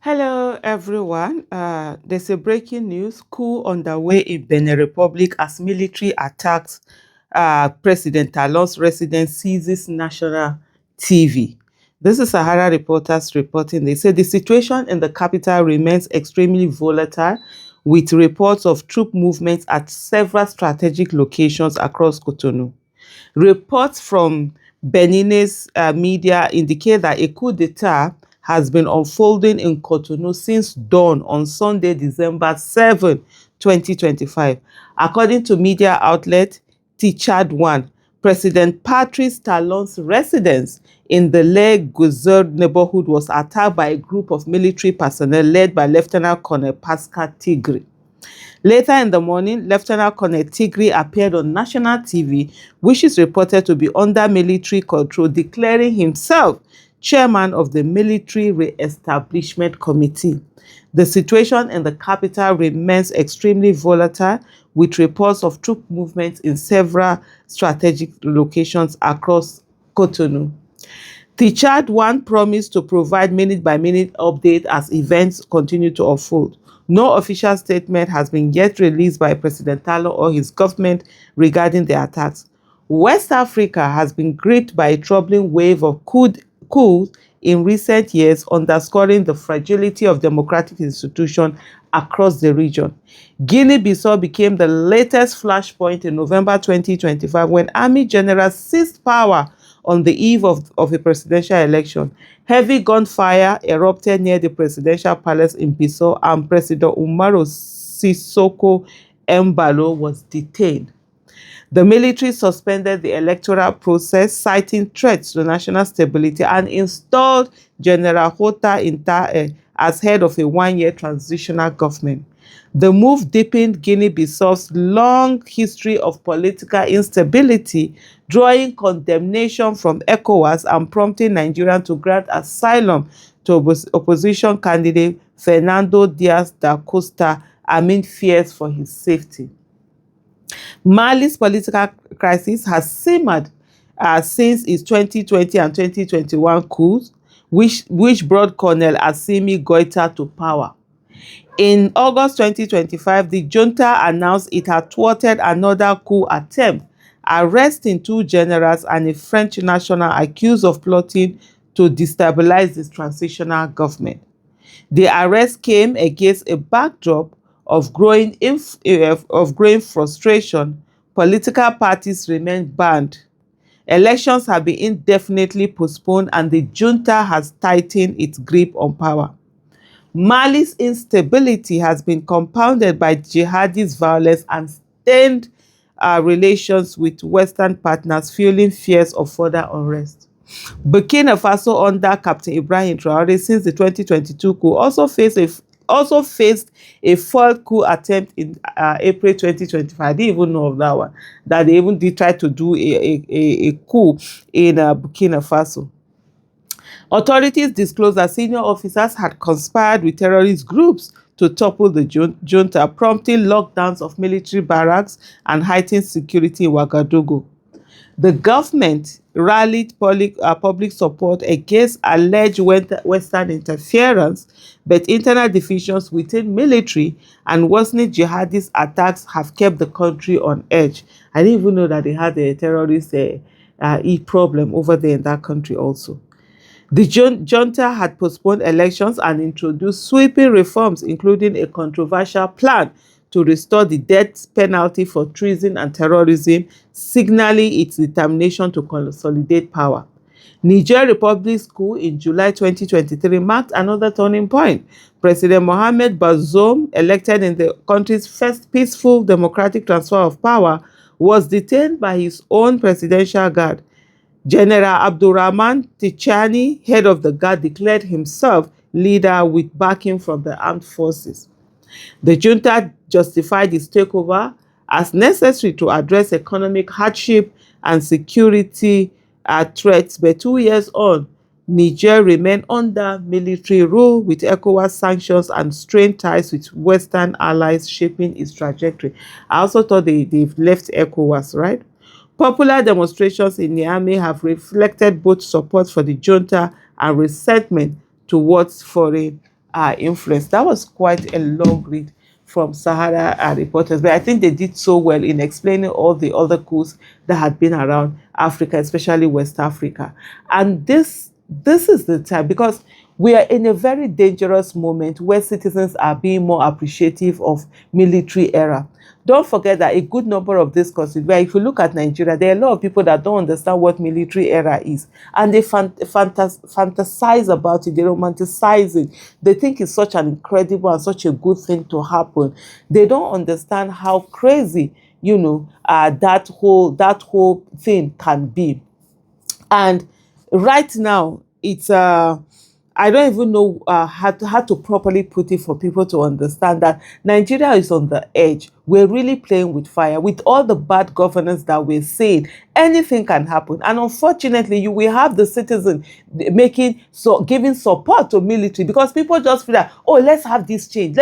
Hello, everyone. There's a breaking news coup underway in Benin Republic as military attacks President Talon's residence seizes national TV. This is Sahara reporters reporting. They say the situation in the capital remains extremely volatile, with reports of troop movements at several strategic locations across Cotonou. Reports from Beninese media indicate that a coup d'etat has been unfolding in Cotonou since dawn on Sunday, December 7, 2025. According to media outlet Tichad One, President Patrice Talon's residence in the Le Guzerd neighborhood was attacked by a group of military personnel led by Lieutenant Colonel Pascal Tigre. Later in the morning, Lieutenant Colonel Tigri appeared on national TV, which is reported to be under military control, declaring himself chairman of the Military Re-establishment Committee. The situation in the capital remains extremely volatile, with reports of troop movements in several strategic locations across Cotonou. The Chad One promised to provide minute-by-minute update as events continue to unfold. No official statement has been yet released by President Talon or his government regarding the attacks. West Africa has been gripped by a troubling wave of coups in recent years, underscoring the fragility of democratic institutions across the region. Guinea-Bissau became the latest flashpoint in November 2025 when army generals seized power on the eve of a presidential election. Heavy gunfire erupted near the presidential palace in Bissau, and President Umaru Sissoko Embalo was detained. The military suspended the electoral process, citing threats to national stability, and installed General Hota Intae as head of a one-year transitional government. The move deepened Guinea-Bissau's long history of political instability, drawing condemnation from ECOWAS and prompting Nigeria to grant asylum to opposition candidate Fernando Diaz da Costa amid fears for his safety. Mali's political crisis has simmered since its 2020 and 2021 coups, which brought Colonel Assimi Goïta to power. In August 2025, the junta announced it had thwarted another coup attempt, arresting two generals and a French national accused of plotting to destabilize the transitional government. The arrest came against a backdrop of growing frustration. Political parties remain banned. Elections have been indefinitely postponed, and the junta has tightened its grip on power. Mali's instability has been compounded by jihadist violence and strained relations with Western partners, fueling fears of further unrest. Burkina Faso, under Captain Ibrahim Traoré since the 2022 coup, also faced a failed coup attempt in April 2025. I didn't even know of that one, that they even did try to do a coup in Burkina Faso. Authorities disclosed that senior officers had conspired with terrorist groups to topple the junta, prompting lockdowns of military barracks and heightened security in Ouagadougou. The government rallied public support against alleged Western interference, but internal divisions within military and worsening jihadist attacks have kept the country on edge. I didn't even know that they had a terrorist problem over there in that country also. The junta had postponed elections and introduced sweeping reforms, including a controversial plan to restore the death penalty for treason and terrorism, signaling its determination to consolidate power. Niger Republic's coup in July 2023 marked another turning point. President Mohamed Bazoum, elected in the country's first peaceful democratic transfer of power, was detained by his own presidential guard. General Abdurrahman Tichani, head of the guard, declared himself leader with backing from the armed forces. The junta justified its takeover as necessary to address economic hardship and security threats, but 2 years on, Niger remained under military rule with ECOWAS sanctions and strained ties with Western allies shaping its trajectory. I also thought they've left ECOWAS, right? Popular demonstrations in Niamey have reflected both support for the junta and resentment towards foreign influence. That was quite a long read from Sahara reporters, but I think they did so well in explaining all the other coups that had been around Africa, especially West Africa. And this is the time, because we are in a very dangerous moment where citizens are being more appreciative of military era. Don't forget that a good number of these countries, where if you look at Nigeria, there are a lot of people that don't understand what military era is, and they fantasize about it, they romanticize it. They think it's such an incredible and such a good thing to happen. They don't understand how crazy, that whole thing can be. And right now, it's I don't even know how to properly put it for people to understand that Nigeria is on the edge. We're really playing with fire. With all the bad governance that we're seeing, anything can happen. And unfortunately, you will have the citizen giving support to military, because people just feel that, oh, let's have this change.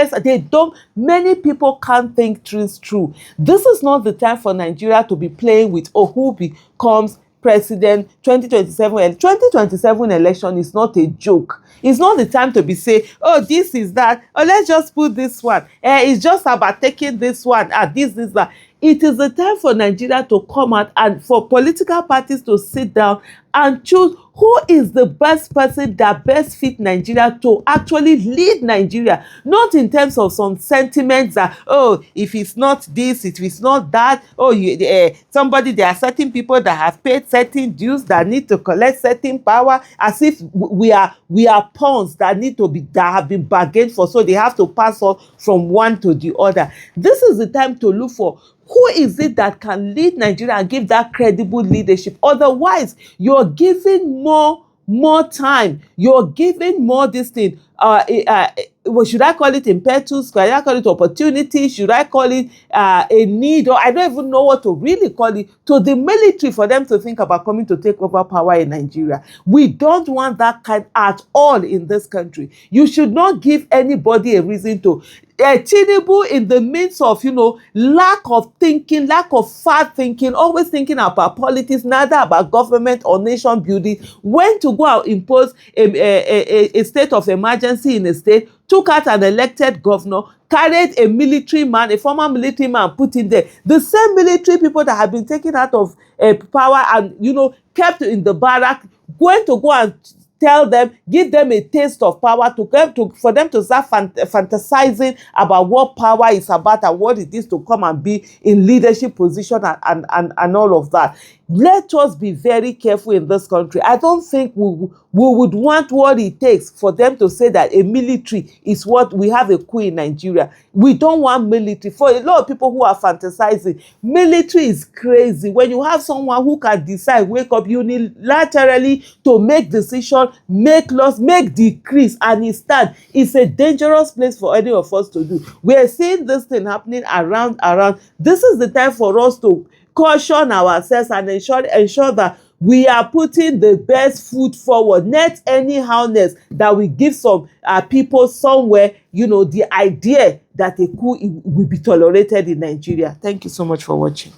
Many people can't think things through. This is not the time for Nigeria to be playing with, oh, who becomes president 2027 election is not a joke. It's not the time to be say, oh, this is that, oh, let's just put this one, it's just about taking this one, this that. It is the time for Nigeria to come out and for political parties to sit down and choose who is the best person that best fit Nigeria to actually lead Nigeria. Not in terms of some sentiments that, oh, if it's not this, if it's not that, oh, there are certain people that have paid certain dues that need to collect certain power, as if we are pawns that have been bargained for, so they have to pass on from one to the other. This is the time to look for who is it that can lead Nigeria and give that credible leadership. Otherwise, you're giving more time. You're giving more this thing. What should I call it? Impetus? Should I call it opportunity? Should I call it a need? Or I don't even know what to really call it, to the military for them to think about coming to take over power in Nigeria. We don't want that kind at all in this country. You should not give anybody a reason to. Tinubu, in the midst of, lack of thinking, lack of far thinking, always thinking about politics, neither about government or nation building, went to go and impose a state of emergency in a state, took out an elected governor, carried a military man, a former military man, put in there. The same military people that have been taken out of power and, kept in the barrack, going to go and tell them, give them a taste of power for them to start fantasizing about what power is about and what it is to come and be in leadership position and all of that. Let us be very careful in this country. I don't think we would want what it takes for them to say that a military is what we have a coup in Nigeria. We don't want military. For a lot of people who are fantasizing, military is crazy. When you have someone who can decide, wake up unilaterally to make decisions, make laws, make decrees, and he stand, it's a dangerous place for any of us to do. We are seeing this thing happening around. This is the time for us to caution ourselves and ensure that we are putting the best foot forward, not anyhowness that will give some people somewhere, the idea that a coup will be tolerated in Nigeria. Thank you so much for watching.